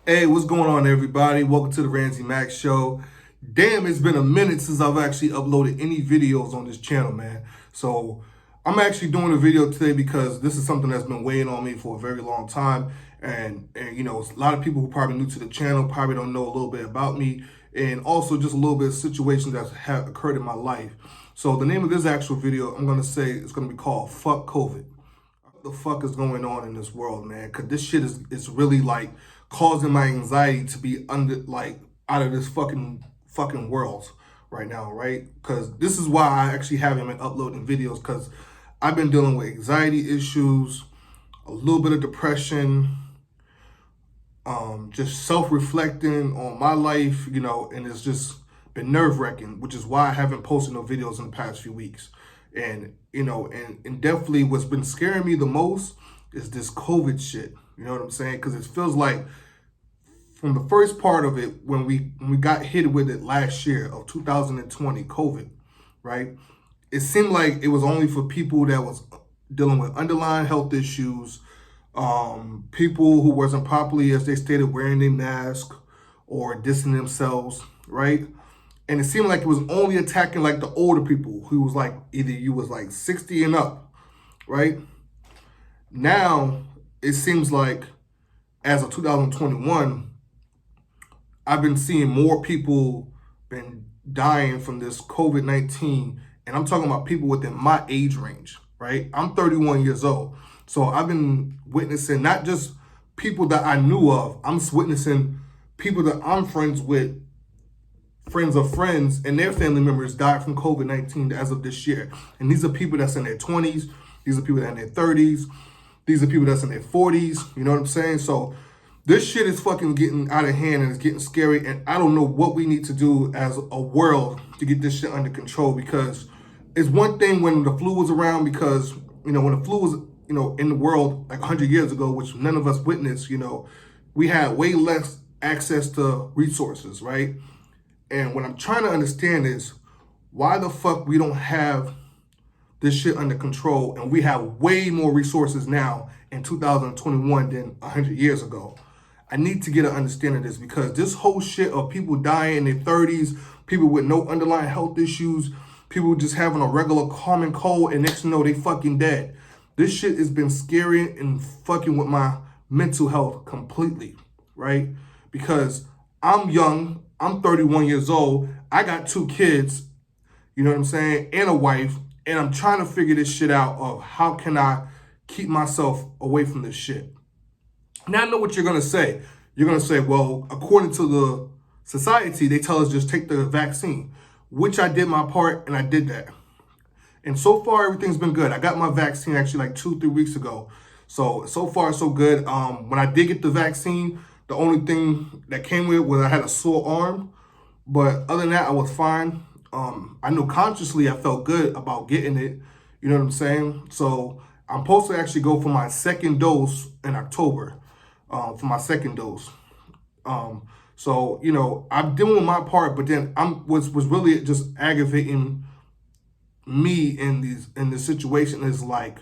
Hey, what's going on, everybody? Welcome to the Ramsey Max Show. Damn, it's been a minute since I've actually uploaded any videos on this channel, man. So I'm actually doing a video today because this is something that's been weighing on me for a very long time. And you know, a lot of people who are probably new to the channel probably don't know a little bit about me, and also just a little bit of situations that have occurred in my life. So the name of this actual video, I'm going to say, it's going to be called Fuck COVID. What the fuck is going on in this world, man? Because this shit is really like causing my anxiety to be out of this fucking world right now, right? Because this is why I actually haven't been uploading videos, because I've been dealing with anxiety issues, a little bit of depression, just self-reflecting on my life, you know, and it's just been nerve-wracking, which is why I haven't posted no videos in the past few weeks. And, you know, and definitely what's been scaring me the most is this COVID shit. You know what I'm saying? Because it feels like from the first part of it, when we got hit with it last year of 2020, COVID, right? It seemed like it was only for people that was dealing with underlying health issues, people who wasn't properly, as they stated, wearing their mask or distancing themselves, right? And it seemed like it was only attacking like the older people who was like, either you was like 60 and up, right? Now it seems like as of 2021, I've been seeing more people been dying from this COVID-19, and I'm talking about people within my age range, right? I'm 31 years old. So I've been witnessing not just people that I knew of, I'm witnessing people that I'm friends with, friends of friends, and their family members died from COVID-19 as of this year. And these are people that's in their 20s, these are people that are in their 30s, these are people that's in their 40s, you know what I'm saying? So this shit is fucking getting out of hand and it's getting scary, and I don't know what we need to do as a world to get this shit under control, because it's one thing when the flu was around, because, you know, when the flu was, you know, in the world like 100 years ago, which none of us witnessed, you know, we had way less access to resources, right? And what I'm trying to understand is why the fuck we don't have this shit under control, and we have way more resources now in 2021 than 100 years ago. I need to get an understanding of this, because this whole shit of people dying in their 30s, people with no underlying health issues, people just having a regular common cold, and next thing you know, they fucking dead. This shit has been scary and fucking with my mental health completely, right? Because I'm young, I'm 31 years old, I got 2 kids, you know what I'm saying, and a wife, and I'm trying to figure this shit out of how can I keep myself away from this shit. Now I know what you're gonna say. You're gonna say, well, according to the society, they tell us just take the vaccine, which I did my part and I did that. And so far, everything's been good. I got my vaccine actually like 2-3 weeks ago. So far, so good. When I did get the vaccine, the only thing that came with it was I had a sore arm. But other than that, I was fine. I knew consciously I felt good about getting it. You know what I'm saying? So I'm supposed to actually go for my second dose in October, for my second dose. So, you know, I'm doing my part, but then was really just aggravating me in this situation is like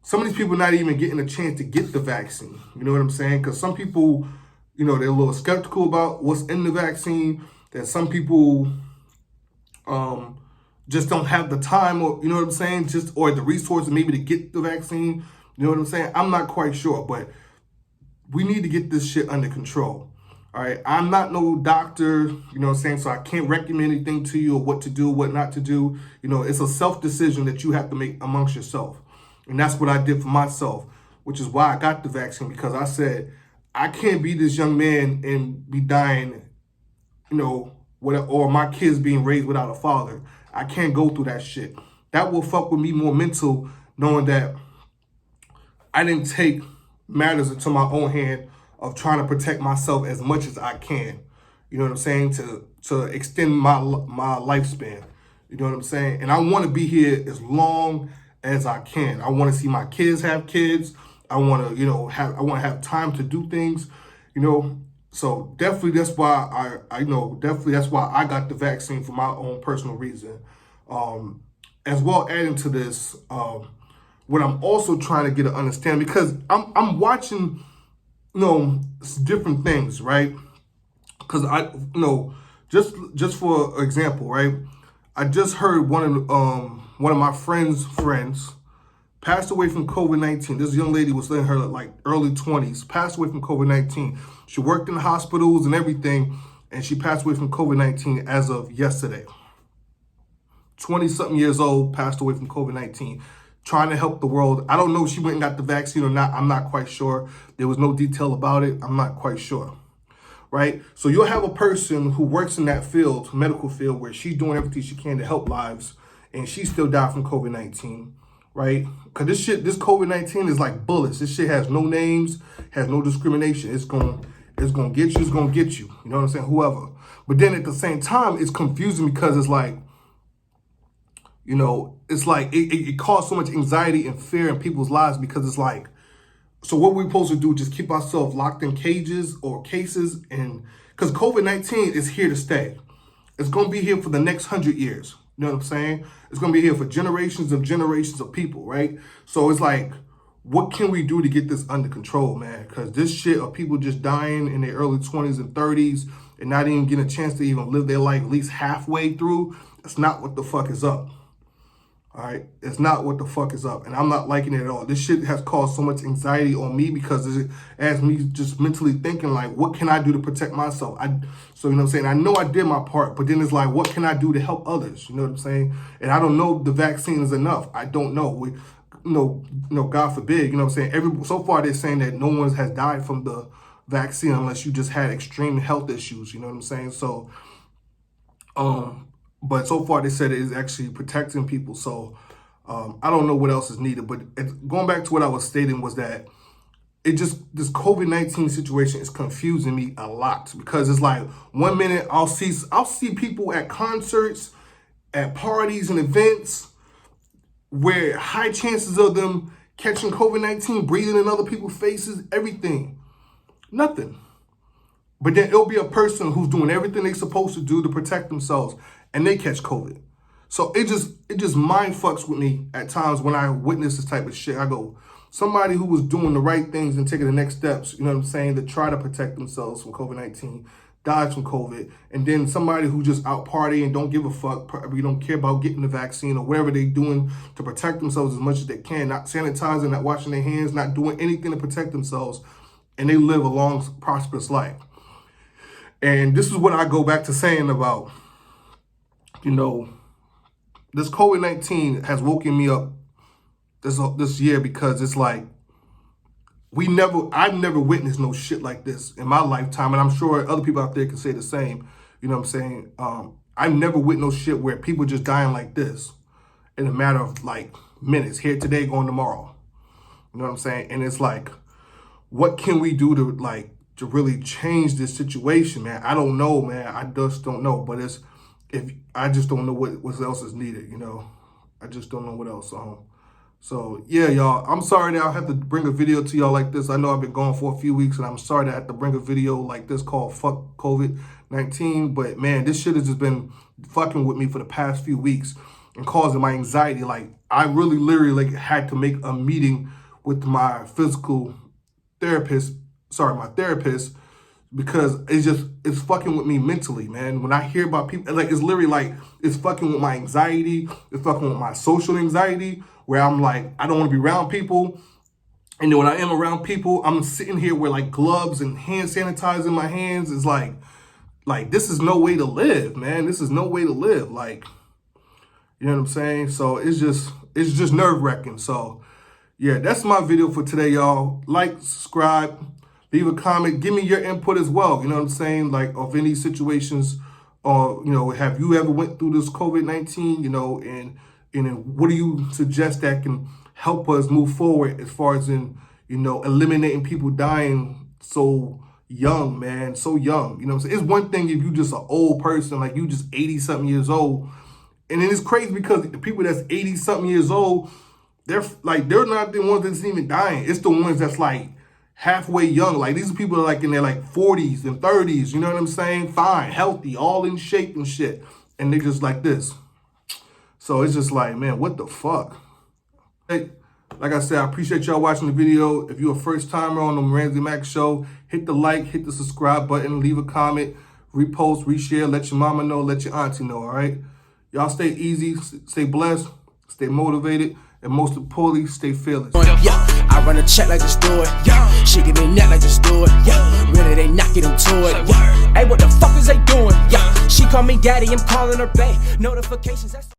some of these people not even getting a chance to get the vaccine. You know what I'm saying? Because some people, you know, they're a little skeptical about what's in the vaccine. That some people just don't have the time, or you know what I'm saying, just or the resources maybe to get the vaccine. You know what I'm saying? I'm not quite sure, but we need to get this shit under control. All right, I'm not no doctor, you know what I'm saying, so I can't recommend anything to you or what to do, what not to do. You know, it's a self-decision that you have to make amongst yourself. And that's what I did for myself, which is why I got the vaccine, because I said, I can't be this young man and be dying, you know, or my kids being raised without a father. I can't go through that shit. That will fuck with me more mental, knowing that I didn't take matters into my own hand of trying to protect myself as much as I can. You know what I'm saying? To extend my lifespan. You know what I'm saying? And I want to be here as long as I can. I want to see my kids have kids. I want to, you know, I want to have time to do things, you know. So definitely that's why I know, definitely that's why I got the vaccine for my own personal reason. As well, adding to this, what I'm also trying to get an understanding, because I'm watching it's different things, right? Because just for example, right? I just heard one of my friends passed away from COVID-19. This young lady was in her like early 20s, passed away from COVID-19. She worked in hospitals and everything, and she passed away from COVID-19 as of yesterday. 20-something years old, passed away from COVID-19, trying to help the world. I don't know if she went and got the vaccine or not. I'm not quite sure. There was no detail about it. I'm not quite sure. Right? So you'll have a person who works in that field, medical field, where she's doing everything she can to help lives, and she still died from COVID-19, right? Because this COVID-19 is like bullets. This shit has no names, has no discrimination. It's gonna get you, it's gonna get you. You know what I'm saying? Whoever. But then at the same time, it's confusing because it's like, it's like it caused so much anxiety and fear in people's lives because it's like, so what we're supposed to do, just keep ourselves locked in cages or cases, and because COVID-19 is here to stay. It's going to be here for the next 100 years. You know what I'm saying? It's going to be here for generations of people, right? So it's like, what can we do to get this under control, man? Because this shit of people just dying in their early 20s and 30s and not even getting a chance to even live their life at least halfway through, that's not what the fuck is up. All right, it's not what the fuck is up, and I'm not liking it at all. This shit has caused so much anxiety on me because it has me just mentally thinking like, what can I do to protect myself? So you know what I'm saying. I know I did my part, but then it's like, what can I do to help others? You know what I'm saying? And I don't know if the vaccine is enough. I don't know. God forbid. You know what I'm saying. So far they're saying that no one has died from the vaccine unless you just had extreme health issues. You know what I'm saying? So, but so far they said it is actually protecting people. So I don't know what else is needed. But going back to what I was stating was that this COVID-19 situation is confusing me a lot because it's like 1 minute I'll see people at concerts, at parties and events where high chances of them catching COVID-19, breathing in other people's faces, everything, nothing. But then it'll be a person who's doing everything they're supposed to do to protect themselves, and they catch COVID. So it just mind fucks with me at times when I witness this type of shit. I go, somebody who was doing the right things and taking the next steps, you know what I'm saying, to try to protect themselves from COVID-19, died from COVID. And then somebody who just out partying, don't give a fuck, probably don't care about getting the vaccine or whatever they're doing to protect themselves as much as they can, not sanitizing, not washing their hands, not doing anything to protect themselves, and they live a long, prosperous life. And this is what I go back to saying about, this COVID-19 has woken me up this year because it's like, I've never witnessed no shit like this in my lifetime. And I'm sure other people out there can say the same. You know what I'm saying? I've never witnessed no shit where people just dying like this in a matter of like minutes, here today, going tomorrow. You know what I'm saying? And it's like, what can we do to really change this situation, man? I don't know, man. I just don't know. But I just don't know what else is needed, I just don't know what else. So yeah, y'all, I'm sorry that I have to bring a video to y'all like this. I know I've been gone for a few weeks, and I'm sorry that I have to bring a video like this called Fxck COVID-19. But man, this shit has just been fucking with me for the past few weeks and causing my anxiety. Like, I really literally had to make a meeting with my therapist, because it's fucking with me mentally, man. When I hear about people, like, it's literally like, it's fucking with my anxiety. It's fucking with my social anxiety, where I'm like, I don't want to be around people. And then when I am around people, I'm sitting here with like gloves and hand sanitizer in my hands. It's like this is no way to live, man. This is no way to live. Like, you know what I'm saying? So it's just nerve wracking. So yeah, that's my video for today, y'all. Like, subscribe, leave a comment, give me your input as well. You know what I'm saying? Like, of any situations, have you ever went through this COVID-19, and what do you suggest that can help us move forward as far as in, eliminating people dying so young, man, so young. You know what I'm saying? It's one thing if you just an old person, like you just 80 something years old. And then it's crazy because the people that's 80 something years old, they're not the ones that's even dying. It's the ones that's like halfway young. Like, these are people that are like in their like 40s and 30s, you know what I'm saying? Fine, healthy, all in shape and shit. And they just like this. So it's just like, man, what the fuck? Like I said, I appreciate y'all watching the video. If you're a first timer on the Ramsey Mack Show, hit the like, hit the subscribe button, leave a comment, repost, reshare, let your mama know, let your auntie know, all right? Y'all stay easy, stay blessed, stay motivated, and most importantly, stay fearless. Yeah, I run a check like just do it. Yeah, she give me neck like just do it. Yeah, really they knocking into it. Yeah, hey, what the fuck is they doing? Yeah, she call me daddy, I'm calling her bae. Notifications. That's